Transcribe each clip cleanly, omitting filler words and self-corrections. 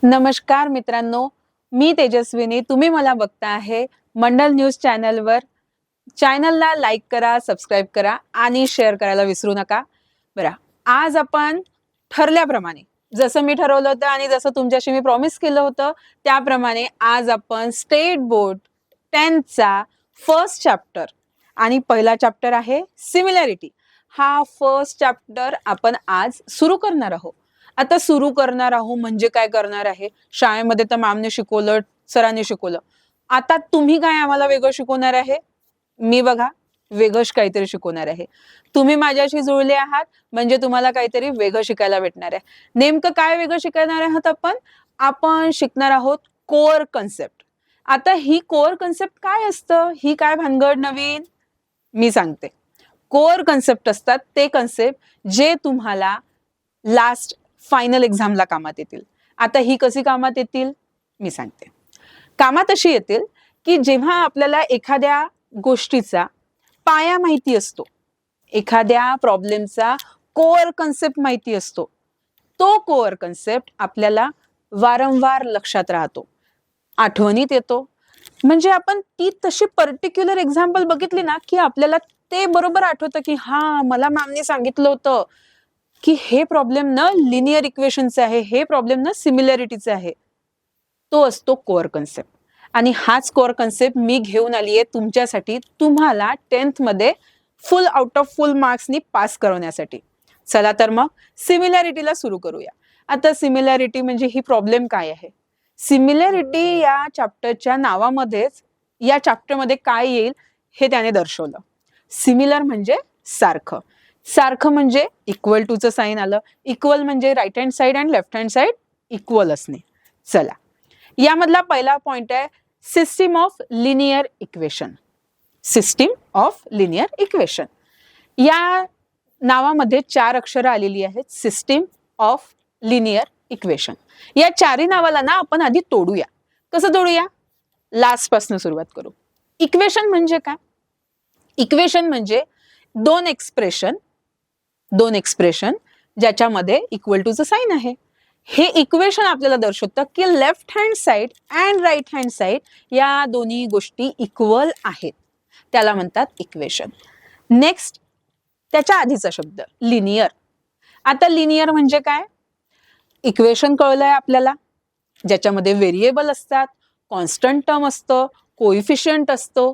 नमस्कार मित्रांनो, मी तेजस्विनी. तुम्ही मला बघता आहे मंडल न्यूज चॅनलवर. चॅनलला लाईक करा, सबस्क्राईब करा आणि शेअर करायला विसरू नका. बरं, आज आपण ठरल्याप्रमाणे, जसं मी ठरवलं होतं आणि जसं तुमच्याशी मी प्रॉमिस केलं होतं त्याप्रमाणे आज आपण स्टेट बोर्ड 10चा फर्स्ट चॅप्टर आणि पहिला चॅप्टर आहे सिमिलॅरिटी. हा फर्स्ट चॅप्टर आपण आज सुरू करणार आहोत. आता सुरू करणार आहोत म्हणजे काय करणार आहे? शाळेमध्ये तर मॅमने शिकवलं, सरांनी शिकवलं. आता तुम्ही काय आम्हाला वेगळं शिकवणार आहे? मी बघा वेगळंच काहीतरी शिकवणार आहे. तुम्ही माझ्याशी जुळले आहात म्हणजे तुम्हाला काहीतरी वेगळं शिकायला भेटणार आहे. नेमकं काय वेगळं शिकणार आहोत आपण शिकणार आहोत कोअर कन्सेप्ट. आता ही कोअर कन्सेप्ट काय असतं? ही काय भानगड नवीन? मी सांगते. कोअर कन्सेप्ट असतात ते कन्सेप्ट जे तुम्हाला लास्ट फायनल एक्झामला कामात येतील. आता ही कशी कामात येतील मी सांगते. कामात अशी येतील की जेव्हा आपल्याला एखाद्या गोष्टीचा पाया माहिती असतो, एखाद्या प्रॉब्लेमचा कोअर कन्सेप्ट माहिती असतो, तो कोअर कन्सेप्ट आपल्याला वारंवार लक्षात राहतो, आठवणीत येतो. म्हणजे आपण ती तशी पर्टिक्युलर एक्झाम्पल बघितली ना की आपल्याला ते बरोबर आठवतं की हा मला मॅमने सांगितलं होतं की हे प्रॉब्लेम ना लिनियर इक्वेशनचे आहे, हे प्रॉब्लेम ना सिमिलॅरिटीचे आहे. तो असतो कोअर कन्सेप्ट. आणि हाच कोअर कन्सेप्ट मी घेऊन आली आहे तुमच्यासाठी, तुम्हाला 10th मध्ये फुल आउट ऑफ फुल मार्क्सनी पास करवण्यासाठी. चला तर मग सिमिलॅरिटीला सुरू करूया. आता सिमिलॅरिटी म्हणजे ही प्रॉब्लेम काय आहे? सिमिलॅरिटी या चॅप्टरच्या नावामध्येच, या चॅप्टरमध्ये काय येईल हे त्याने दर्शवलं. सिमिलर म्हणजे सारखं, सारखं म्हणजे इक्वल टूचं साईन आलं. इक्वल म्हणजे राईट हँड साईड आणि लेफ्ट हँड साईड इक्वल असणे. चला, यामधला पहिला पॉइंट आहे system of linear equation. System of linear equation या नावामध्ये 4 अक्षरं आलेली आहेत. सिस्टीम ऑफ लिनियर इक्वेशन या 4ही नावाला ना आपण आधी तोडूया. कसं तोडूया? लास्ट पासून सुरुवात करू. इक्वेशन म्हणजे काय? इक्वेशन म्हणजे दोन एक्सप्रेशन ज्याच्यामध्ये इक्वल टूचं साइन आहे. हे इक्वेशन आपल्याला दर्शवतं की left hand side and right hand side या दोन्ही गोष्टी इक्वल आहेत, त्याला म्हणतात इक्वेशन. नेक्स्ट, त्याच्या आधीचा शब्द लिनियर. आता लिनियर म्हणजे काय? इक्वेशन कळलंय आपल्याला, ज्याच्यामध्ये व्हेरिएबल असतात, कॉन्स्टंट टर्म असतं, कोइफिशियंट असतो.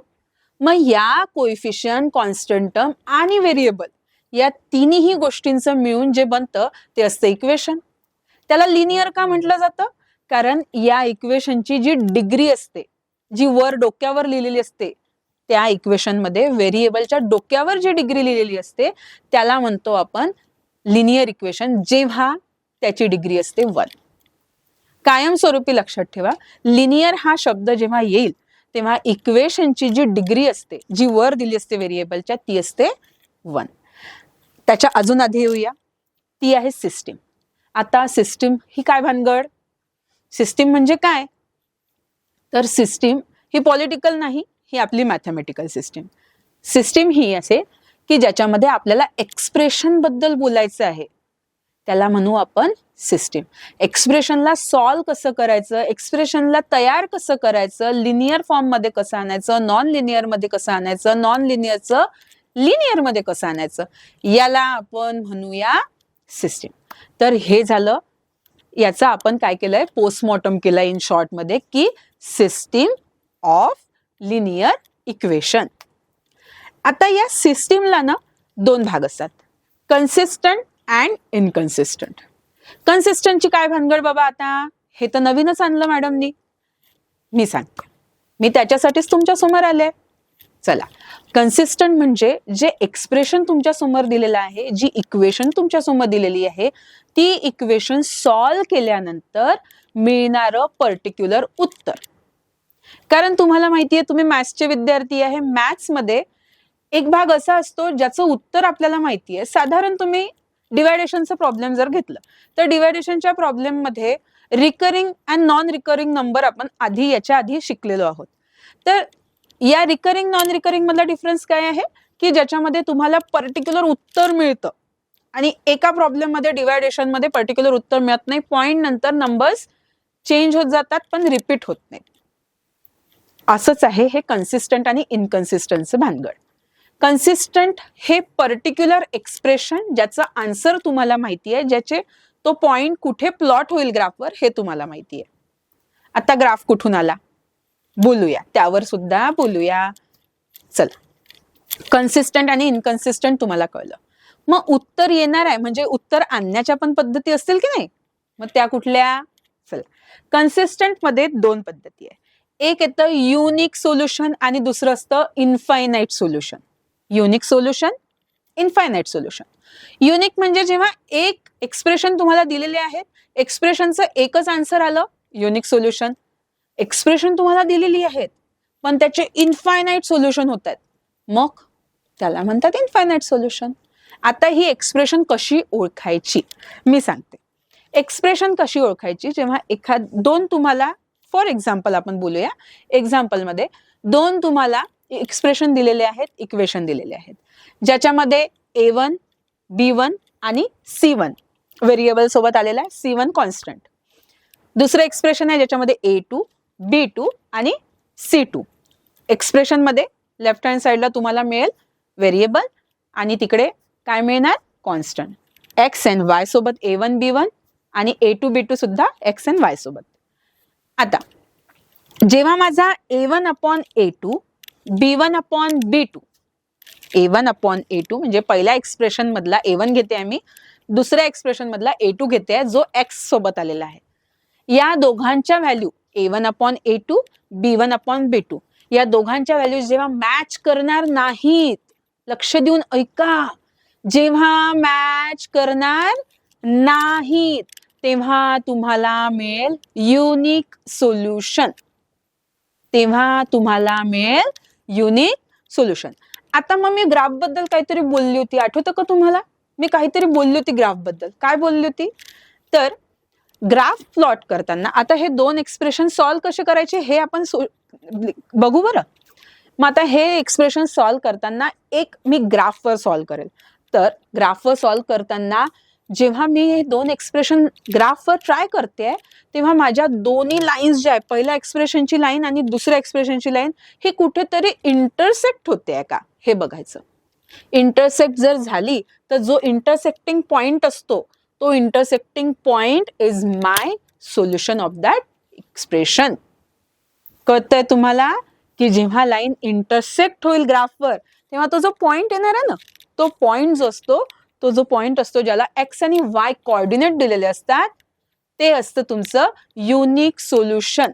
मग या कोइफिशियंट, कॉन्स्टंट टर्म आणि व्हेरिएबल या तिन्ही गोष्टींचं मिळून जे बनतं ते असतं इक्वेशन. त्याला लिनियर का म्हटलं जातं? कारण या इक्वेशनची जी डिग्री असते, जी वर डोक्यावर लिहिलेली असते, त्या इक्वेशन मध्ये व्हेरिएबलच्या डोक्यावर जी डिग्री लिहिलेली असते त्याला म्हणतो आपण लिनियर इक्वेशन, जेव्हा त्याची डिग्री असते 1. कायमस्वरूपी लक्षात ठेवा, लिनियर हा शब्द जेव्हा येईल तेव्हा इक्वेशनची जी डिग्री असते, जी वर दिली असते व्हेरिएबलच्या, ती असते 1. त्याच्या अजून आधी येऊया, ती आहे सिस्टीम. आता सिस्टीम ही काय भानगड? सिस्टीम म्हणजे काय? तर सिस्टीम ही पॉलिटिकल नाही, ही आपली मॅथमॅटिकल सिस्टीम. सिस्टीम ही असे की ज्याच्यामध्ये आपल्याला एक्सप्रेशन बद्दल बोलायचं आहे, त्याला म्हणू आपण सिस्टीम. एक्सप्रेशनला सॉल्व कसं करायचं, एक्सप्रेशनला तयार कसं करायचं, लिनियर फॉर्म मध्ये कसं आणायचं, नॉन लिनियर मध्ये कसं आणायचं, नॉन लिनियरचं लिनियर मध्ये कसं आणायचं, याला आपण म्हणूया सिस्टीम. तर हे झालं, याचा आपण काय केलंय, पोस्टमॉर्टम केलंय इन शॉर्ट मध्ये की सिस्टीम ऑफ लिनियर इक्वेशन. आता या सिस्टीमला ना 2 भाग असतात, कन्सिस्टंट अँड इनकन्सिस्टंट. कन्सिस्टंटची काय भानगड बाबा? आता हे तर नवीनच आणलं मॅडमनी. मी सांगते, मी त्याच्यासाठीच तुमच्या समोर आले. चला, कन्सिस्टंट म्हणजे जे एक्सप्रेशन तुमच्या समोर दिलेलं आहे, जी इक्वेशन तुमच्या समोर दिलेली आहे, ती इक्वेशन सॉल्व केल्यानंतर मिळणारं पर्टिक्युलर उत्तर. कारण तुम्हाला माहितीये, तुम्ही मॅथ्सचे विद्यार्थी आहे. मॅथ्समध्ये एक भाग असा असतो ज्याचं उत्तर आपल्याला माहितीये. साधारण तुम्ही डिवायडेशनचा प्रॉब्लेम जर घेतलं तर डिवायडेशनच्या प्रॉब्लेम मध्ये recurring and non recurring number आपण याच्या आधी शिकलेलो आहोत. तर या रिकरिंग नॉन रिकरिंग मधला डिफरन्स काय आहे की ज्याच्यामध्ये तुम्हाला पर्टिक्युलर उत्तर मिळतं आणि एका प्रॉब्लेम मध्ये डिवायडेशन मध्ये पर्टिक्युलर उत्तर मिळत नाही, पॉइंट नंतर नंबर्स चेंज होत जातात पण रिपीट होत नाही. असंच आहे हे कन्सिस्टंट आणि इनकन्सिस्टंटचं भानगड. कन्सिस्टंट हे पर्टिक्युलर एक्सप्रेशन ज्याचा आन्सर तुम्हाला माहिती आहे, ज्याचे तो पॉइंट कुठे प्लॉट होईल ग्राफवर हे तुम्हाला माहिती आहे. आता ग्राफ कुठून आला बोलूया, त्यावर सुद्धा बोलूया. चला, कन्सिस्टंट आणि इनकन्सिस्टंट तुम्हाला कळलं. मग उत्तर येणार आहे म्हणजे उत्तर आणण्याच्या पण पद्धती असतील की नाही, मग त्या कुठल्या? चला, कन्सिस्टंट मध्ये दोन पद्धती आहे. एक येतं युनिक सोल्युशन आणि दुसरं असतं infinite solution. Unique solution, infinite solution. Unique म्हणजे जेव्हा एक एक्सप्रेशन तुम्हाला दिलेले आहे, एक्सप्रेशनचं एकच आन्सर आलं, युनिक सोल्युशन. एक्सप्रेशन तुम्हाला दिलेली आहेत पण त्याचे इनफायनाइट सोल्युशन होत आहेत, मग त्याला म्हणतात इनफायनाइट सोल्युशन. आता ही एक्सप्रेशन कशी ओळखायची मी सांगते. एक्सप्रेशन कशी ओळखायची, जेव्हा दोन तुम्हाला, फॉर एक्झाम्पल आपण बोलूया, एक्झाम्पल मध्ये दोन तुम्हाला एक्सप्रेशन दिलेले आहेत, इक्वेशन दिलेले आहेत, ज्याच्यामध्ये A1, B1 आणि C1 व्हेरिएबल सोबत आलेला आहे, C1 कॉन्स्टंट. दुसरं एक्सप्रेशन आहे ज्याच्यामध्ये A2, B2 आणि C2. एक्सप्रेशन मध्ये लेफ्ट हँड साइडला तुम्हाला मिळेल व्हेरिएबल आणि तिकडे काय मिळणार? कॉन्स्टंट. X and Y सोबत A1, B1 आणि A2, B2 सुद्धा X and Y सोबत. आता जेव्हा माझा A1 upon A2, B1 upon B2, A1 upon A2 म्हणजे पहिल्या एक्सप्रेशन मधला A1 घेते आहे मी, दुसऱ्या एक्सप्रेशन मधला A2 घेते आहे जो X सोबत आलेला आहे. या दोघांच्या value A1 upon A2, B1 upon B2 या दोघांच्या व्हॅल्यू जेव्हा मॅच करणार नाहीत, लक्ष देऊन ऐका, जेव्हा मॅच करणार नाहीत तेव्हा तुम्हाला मिळेल युनिक सोल्युशन. तेव्हा तुम्हाला मिळेल युनिक सोल्युशन. आता मग मी ग्राफ बद्दल काहीतरी बोलली होती, आठवतं का तुम्हाला? मी काहीतरी बोलली होती ग्राफ बद्दल. काय बोलली होती? तर ग्राफ प्लॉट करताना आता हे दोन एक्सप्रेशन सॉल्व्ह कसे करायचे हे आपण बघू बरं. मग आता हे एक्सप्रेशन सॉल्व्ह करताना एक मी ग्राफवर सॉल्व्ह करेल. तर ग्राफवर सॉल्व्ह करताना जेव्हा मी हे दोन एक्सप्रेशन ग्राफवर ट्राय करते तेव्हा माझ्या दोन्ही लाईन्स ज्या आहेत, पहिल्या एक्सप्रेशनची लाईन आणि दुसऱ्या एक्सप्रेशनची लाईन, हे कुठेतरी इंटरसेक्ट होते का हे बघायचं. इंटरसेक्ट जर झाली तर जो इंटरसेक्टिंग पॉइंट असतो तो intersecting point is my solution of that expression. कळतंय तुम्हाला की जेव्हा लाईन इंटरसेक्ट होईल ग्राफवर तेव्हा तो जो पॉइंट येणार आहे ना, तो पॉइंट जो असतो, तो जो पॉइंट असतो ज्याला X आणि Y कोऑर्डिनेट दिलेले असतात, ते असतं तुमचं युनिक सोल्युशन.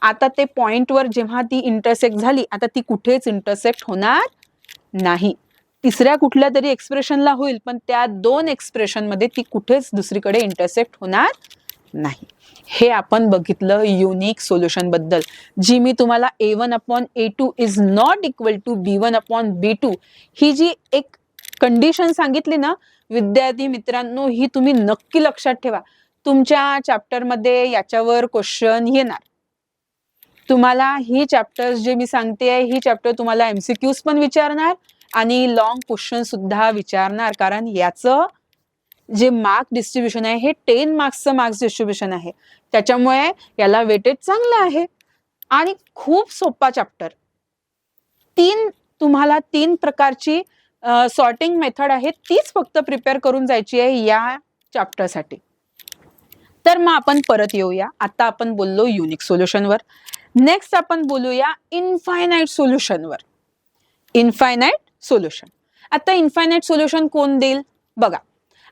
आता ते पॉइंटवर जेव्हा ती इंटरसेक्ट झाली, आता ती कुठेच इंटरसेक्ट होणार नाही. तिसऱ्या कुठल्या तरी एक्सप्रेशनला होईल पण त्या दोन एक्सप्रेशन मध्ये ती कुठेच दुसरीकडे इंटरसेक्ट होणार नाही. हे आपण बघितलं युनिक सोल्युशन बद्दल, जी मी तुम्हाला A1 upon A2 is not equal to B1 upon B2 ही जी एक कंडिशन सांगितली ना विद्यार्थी मित्रांनो, ही तुम्ही नक्की लक्षात ठेवा. तुमच्या चॅप्टर मध्ये याच्यावर क्वेश्चन येणार. तुम्हाला ही चॅप्टर्स जे मी सांगते आहे, ही चॅप्टर तुम्हाला MCQs पण विचारणार आणि लॉंग क्वेश्चन सुद्धा विचारणार, कारण याचं जे मार्क डिस्ट्रीब्युशन आहे हे 10 मार्क्सचं मार्क्स डिस्ट्रीब्युशन आहे, त्याच्यामुळे याला वेटेज चांगलं आहे आणि खूप सोपा चॅप्टर. तुम्हाला तीन प्रकारची सॉर्टिंग मेथड आहे, तीच फक्त प्रिपेअर करून जायची आहे या चॅप्टरसाठी. तर मग आपण परत येऊया. आता आपण बोललो युनिक सोल्युशनवर, नेक्स्ट आपण बोलूया इनफायनाइट सोल्युशनवर. Infinite solution. आता इनफायनाइट सोल्युशन कोण देईल बघा.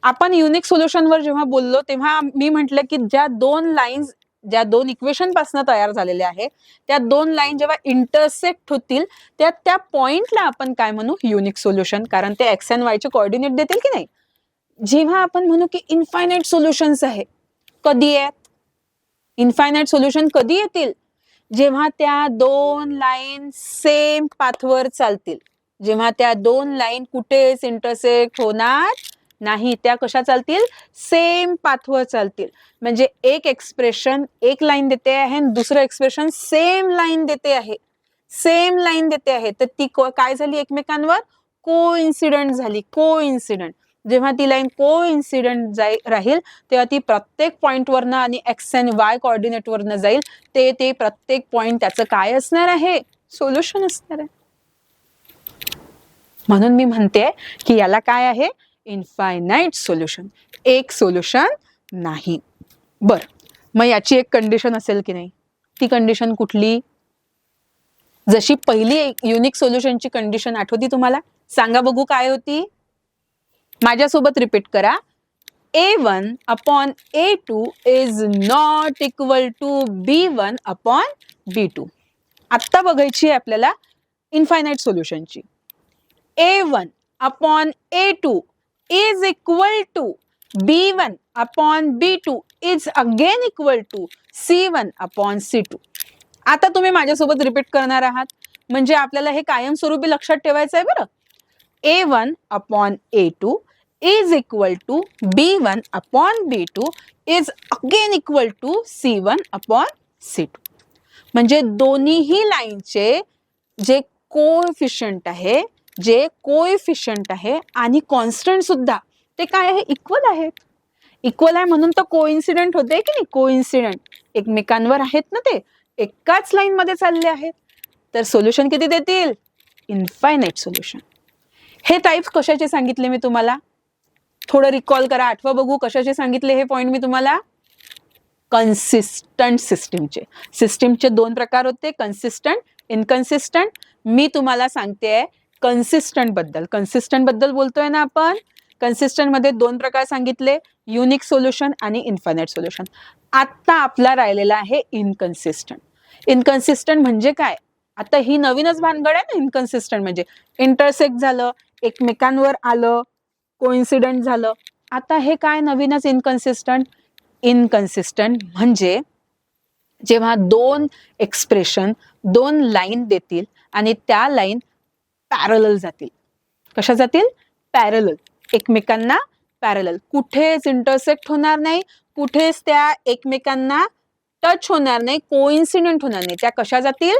आपण युनिक सोल्युशनवर जेव्हा बोललो तेव्हा मी म्हटलं की ज्या दोन लाईन्स, ज्या दोन इक्वेशन पासून तयार झालेल्या आहे, त्या दोन लाईन जेव्हा इंटरसेक्ट होतील त्या पॉइंटला आपण काय म्हणू? युनिक सोल्युशन, कारण ते X आणि Y चे कोऑर्डिनेट देतील की नाही. जेव्हा आपण म्हणू की इनफायनाइट सोल्युशन्स आहे, कधी आहेत इनफायनाइट सोल्युशन? कधी येतील? जेव्हा त्या दोन लाईन सेम पाथवर चालतील, जेव्हा त्या दोन लाईन कुठेच इंटरसेक्ट होणार नाही, त्या कशा चालतील? सेम पाथवर चालतील. म्हणजे एक एक्सप्रेशन एक लाईन देते आहे आणि दुसरं एक्सप्रेशन सेम लाईन देते आहे, सेम लाईन देते आहे, तर ती काय झाली? एकमेकांवर कोइन्सिडेंट झाली. कोइन्सिडेंट जेव्हा ती लाईन को इन्सिडेंट राहील तेव्हा ती प्रत्येक पॉइंटवरनं आणि एक्स अँड वाय कोऑर्डिनेटवरनं जाईल. ते प्रत्येक पॉइंट त्याचं काय असणार आहे, सोल्युशन असणार आहे. म्हणून मी म्हणते की याला काय आहे, इनफायनाइट सोल्युशन, एक सोल्युशन नाही. बर, मग याची एक कंडिशन असेल की नाही? ती कंडिशन कुठली? जशी पहिली युनिक सोल्युशनची कंडिशन आठवती तुम्हाला? सांगा बघू काय होती? माझ्यासोबत रिपीट करा. A1 upon A2 is not equal to B1 upon B2. आत्ता बघायची आहे आपल्याला infinite सोल्युशनची. A1 upon A2 is equal to B1 upon B2 is again equal to C1 upon C2. आता तुम्ही माझ्यासोबत रिपीट करणार आहात, म्हणजे आपल्याला हे कायमस्वरूपी लक्षात ठेवायचं आहे बरं. A1 upon A2 is equal to B1 upon B2 is again equal to C1 upon C2. म्हणजे दोन्हीही लाईनचे जे कोएफिशियंट आहे आणि कॉन्स्टंट सुद्धा ते काय आहे, इक्वल आहेत. इक्वल आहे म्हणून तर कोइन्सिडेंट होते की नाही? कोइन्सिडेंट एकमेकांवर आहेत ना, ते एकाच लाईन मध्ये चालले आहेत. तर सोल्युशन किती देतील? Infinite solution. हे टाइप्स कशाचे सांगितले मी तुम्हाला? थोडं रिकॉल करा, आठवा बघू कशाचे सांगितले हे पॉइंट मी तुम्हाला. कन्सिस्टंट सिस्टीमचे. सिस्टीमचे दोन प्रकार होते, कन्सिस्टंट, इनकन्सिस्टंट. मी तुम्हाला सांगते कन्सिस्टंट बद्दल बोलतोय ना आपण. कन्सिस्टंट मध्ये दोन प्रकार सांगितले, युनिक सोल्युशन आणि इनफायनाइट सोल्युशन. आता आपला राहिलेला आहे इनकन्सिस्टंट. इनकन्सिस्टंट म्हणजे काय? आता ही नवीनच भानगड आहे ना. इनकन्सिस्टंट म्हणजे इंटरसेक्ट झालं, एकमेकांवर आलं, कोइन्सिडेंट झालं. आता हे काय नवीनच इनकन्सिस्टंट. इनकन्सिस्टंट म्हणजे जेव्हा दोन एक्सप्रेशन, दोन लाईन देतील आणि त्या लाईन पॅरलल जातील. कशा जातील? पॅरलल, एकमेकांना पॅरलल. कुठेच इंटरसेक्ट होणार नाही, कुठेच त्या एकमेकांना टच होणार नाही, कोइन्सिडेंट होणार नाही. त्या कशा जातील?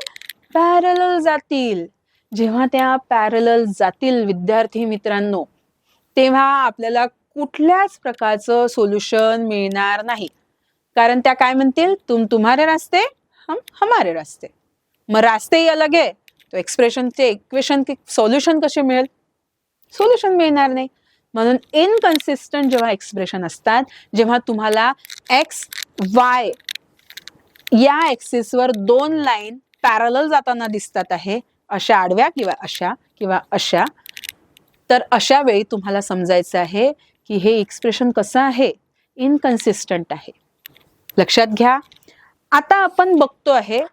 पॅरलल जातील. जेव्हा त्या पॅरलल जातील विद्यार्थी मित्रांनो, तेव्हा आपल्याला कुठल्याच प्रकारचं सोल्युशन मिळणार नाही. कारण त्या काय म्हणतील? तुम तुम्हारे रास्ते, हम हमारे रास्ते. मग रास्ते अलग आहे, तो एक्सप्रेशनचे इक्वेशन सोल्युशन कसे मिळेल? सोल्युशन मिळणार नाही. म्हणून इनकन्सिस्टंट जेव्हा एक्सप्रेशन असतात, जेव्हा तुम्हाला एक्स वाय या ऍक्सिसवर दोन लाईन पॅरलल जाताना दिसतात आहे, अशा आडव्या किंवा अशा, तर अशा वेळी तुम्हाला समजायचं आहे की हे एक्सप्रेशन कसं आहे? इनकन्सिस्टंट आहे. लक्षात घ्या. आता आपण बघतो आहे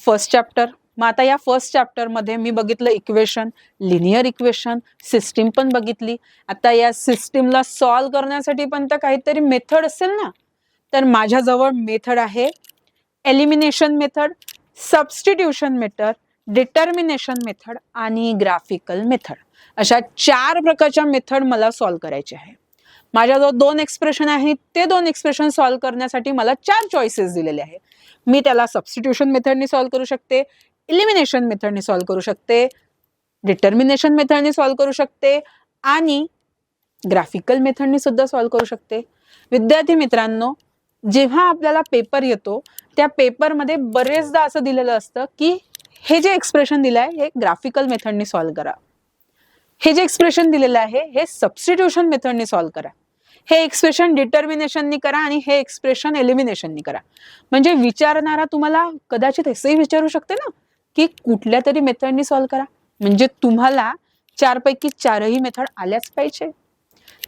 फर्स्ट चॅप्टर. मग आता या फर्स्ट चॅप्टर मध्ये मी बघितलं इक्वेशन, लिनियर इक्वेशन, सिस्टीम पण बघितली. आता या सिस्टीमला सॉल्व करण्यासाठी पण तर काहीतरी मेथड असेल ना. तर माझ्याजवळ मेथड आहे elimination method, substitution method, determination method आणि ग्राफिकल मेथड. अशा 4 प्रकारच्या मेथड मला सॉल्व करायचे आहे. माझ्याजवळ 2 एक्सप्रेशन आहेत, ते 2 एक्सप्रेशन सॉल्व करण्यासाठी मला 4 चॉईसेस दिलेले आहे. मी त्याला सबस्टिट्यूशन मेथडने सॉल्व करू शकते, एलिमिनेशन मेथडने सॉल्व करू शकते, डिटर्मिनेशन मेथडने सॉल्व करू शकते आणि ग्राफिकल मेथडने सुद्धा सॉल्व करू शकते. विद्यार्थी मित्रांनो, जेव्हा आपल्याला पेपर येतो त्या पेपरमध्ये बरेचदा असं दिलेलं असतं की हे जे एक्सप्रेशन दिलं आहे हे ग्राफिकल मेथडने सॉल्व करा, हे जे एक्सप्रेशन दिलेलं आहे हे सबस्टिट्यूशन मेथडने सॉल्व करा, हे एक्सप्रेशन डिटर्मिनेशननी करा आणि हे एक्सप्रेशन एलिमिनेशननी करा. म्हणजे विचारणारा तुम्हाला कदाचित असंही विचारू शकते ना की कुठल्या तरी मेथडनी सॉल्व करा. म्हणजे तुम्हाला 4 पैकी 4ही मेथड आल्याच पाहिजे.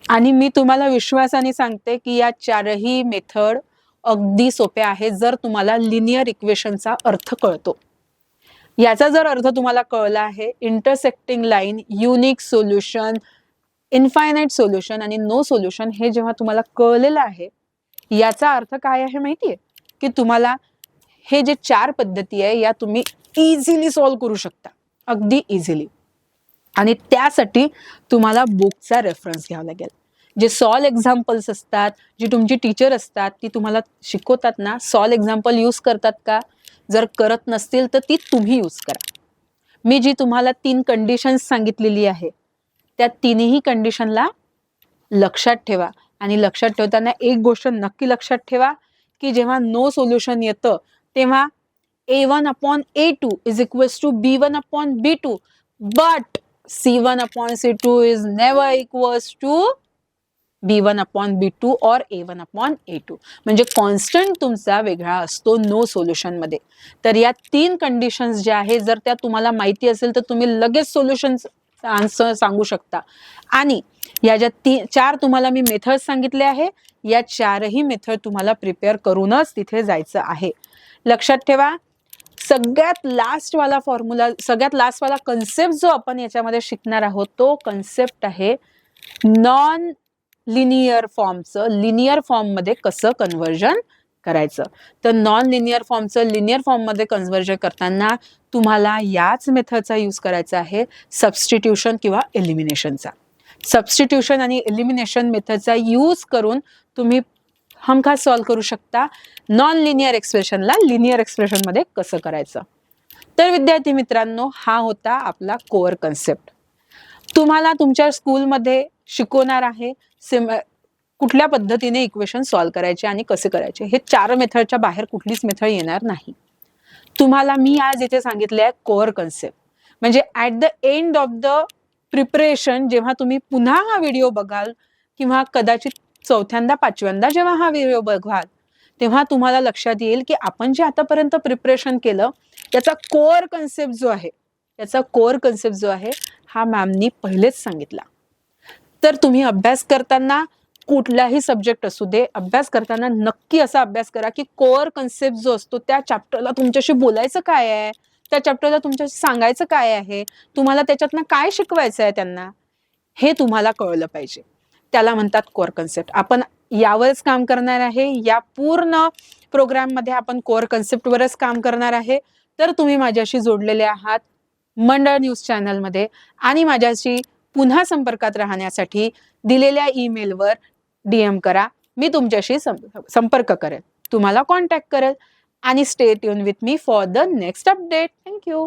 आणि मी तुम्हाला विश्वासाने सांगते की या 4ही मेथड अगदी सोप्या आहेत जर तुम्हाला लिनियर इक्वेशनचा अर्थ कळतो. याचा जर अर्थ तुम्हाला कळला आहे, intersecting line, unique solution, infinite solution आणि नो सोल्युशन हे जेव्हा तुम्हाला कळलेलं आहे, याचा अर्थ काय आहे माहितीये की तुम्हाला हे जे 4 पद्धती आहे या तुम्ही इझिली सॉल्व करू शकता, अगदी इझिली. आणि त्यासाठी तुम्हाला बुकचा रेफरन्स घ्यावा लागेल. जे सॉल्व एक्झाम्पल्स असतात, जी तुमची टीचर असतात ती तुम्हाला शिकवतात ना, सॉल्व एक्झाम्पल यूज करतात का? जर करत नसतील तर ती तुम्ही यूज करा. मी जी तुम्हाला 3 कंडिशन्स सांगितलेली आहे त्या 3ही कंडिशनला लक्षात ठेवा. आणि लक्षात ठेवताना एक गोष्ट नक्की लक्षात ठेवा की जेव्हा नो सोल्युशन येतं तेव्हा A1/A2 is equals to B1/B2, but C1/C2 is never equals to B1/B2 or A1/A2. म्हणजे कॉन्स्टंट तुमचा वेगळा असतो नो सोल्युशन मध्ये. तर या 3 कंडिशन्स ज्या आहेत जर त्या तुम्हाला माहिती असेल तर तुम्ही लगेच सोल्युशन आन्सर सांगू शकता. आणि या ज्या 4 तुम्हाला मी मेथड सांगितले आहे या 4ही मेथड तुम्हाला प्रिपेअर करूनच तिथे जायचं आहे. लक्षात ठेवा, सगळ्यात लास्ट वाला फॉर्म्युला, सगळ्यात लास्ट वाला कन्सेप्ट जो आपण याच्यामध्ये शिकणार आहोत तो कन्सेप्ट आहे नॉन लिनियर फॉर्मचं लिनियर फॉर्म मध्ये कसं कन्व्हर्जन करायचं. तर नॉन लिनियर फॉर्मचं लिनियर फॉर्म मध्ये कन्व्हर्जन करताना तुम्हाला याच मेथडचा यूज करायचा आहे, सबस्टिट्यूशन किंवा एलिमिनेशनचा. सबस्टिट्यूशन आणि एलिमिनेशन मेथडचा यूज करून तुम्ही हमखास सॉल्व करू शकता नॉन लिनियर एक्सप्रेशनला लिनियर एक्सप्रेशन मध्ये कसं करायचं. तर विद्यार्थी मित्रांनो, हा होता आपला कोअर कन्सेप्ट. तुम्हाला तुमच्या स्कूलमध्ये शिकवणार आहे कुठल्या पद्धतीने इक्वेशन सॉल्व करायचे आणि कसे करायचे. हे 4 मेथडच्या बाहेर कुठलीच मेथड येणार नाही. तुम्हाला मी आज इथे सांगितले आहे कोअर कन्सेप्ट. म्हणजे at the end of the preparation जेव्हा तुम्ही पुन्हा हा व्हिडिओ बघाल किंवा कदाचित 4थ्यांदा 5व्यांदा जेव्हा हा व्हिडिओ बघाल तेव्हा तुम्हाला लक्षात येईल की आपण जे आतापर्यंत प्रिपरेशन केलं त्याचा कोअर कन्सेप्ट जो आहे हा मॅमनी पहिलेच सांगितला. तर तुम्ही अभ्यास करताना कुठलाही सब्जेक्ट असू दे, अभ्यास करताना नक्की असा अभ्यास करा की कोअर कन्सेप्ट जो असतो त्या चॅप्टरला तुमच्याशी बोलायचं काय आहे, त्या चॅप्टरला तुमच्याशी सांगायचं काय आहे, तुम्हाला त्याच्यातनं काय शिकवायचं आहे त्यांना, हे तुम्हाला कळलं पाहिजे. त्याला म्हणतात कोअर कन्सेप्ट. आपण यावरच काम करणार आहे. या पूर्ण प्रोग्राम मध्ये आपण कोअर कन्सेप्ट वरच काम करणार आहे. तर तुम्ही माझ्याशी जोडलेले आहात मंडळ न्यूज चॅनल मध्ये आणि माझ्याशी पुन्हा संपर्कात राहण्यासाठी दिलेल्या ईमेलवर DM करा. मी तुमच्याशी संपर्क करेल, तुम्हाला कॉन्टॅक्ट करेल. आणि stay tune with me for the next update. Thank you.